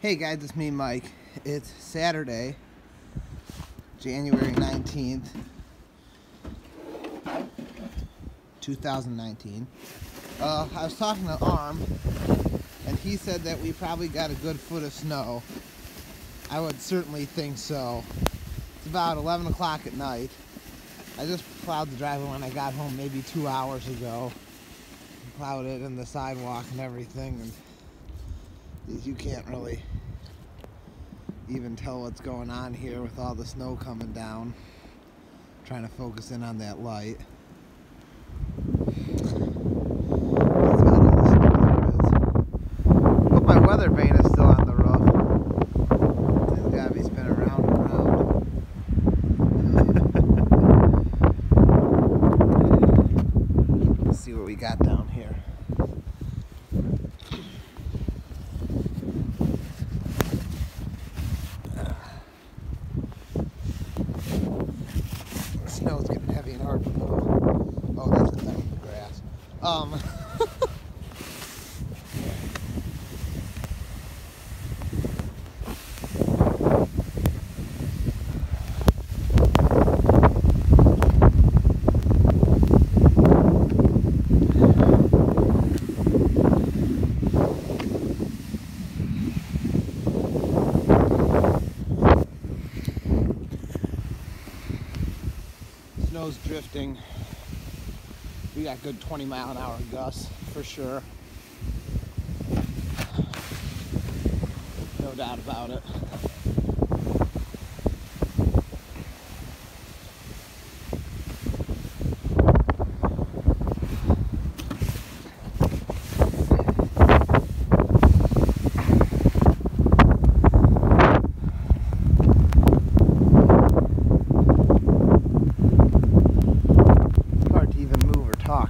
Hey guys, it's me, Mike. It's Saturday, January 19th, 2019. I was talking to Arm, and he said that we probably got a good foot of snow. I would certainly think so. It's about 11 o'clock at night. I just plowed the driveway when I got home maybe 2 hours ago. Plowed it and the sidewalk and everything, and you can't really even tell what's going on here with all the snow coming down. Trying to focus in on that light. That's about all the snow there is. Hope my weather vane is still on the roof. It's gotta be spinning around and around. Let's see what we got down here. Snow's getting heavy and hard to move. Oh, that's the thing with the grass. Snow's drifting. We got good 20-mile-an-hour gusts for sure. No doubt about it.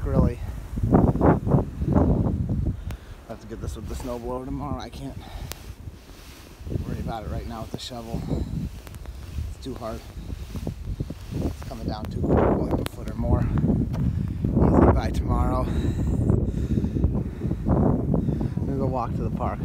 Really. I'll have to get this with the snowblower tomorrow. I can't worry about it right now with the shovel. It's too hard. It's coming down too quick. We'll have a foot or more easily by tomorrow. I'm gonna go walk to the park.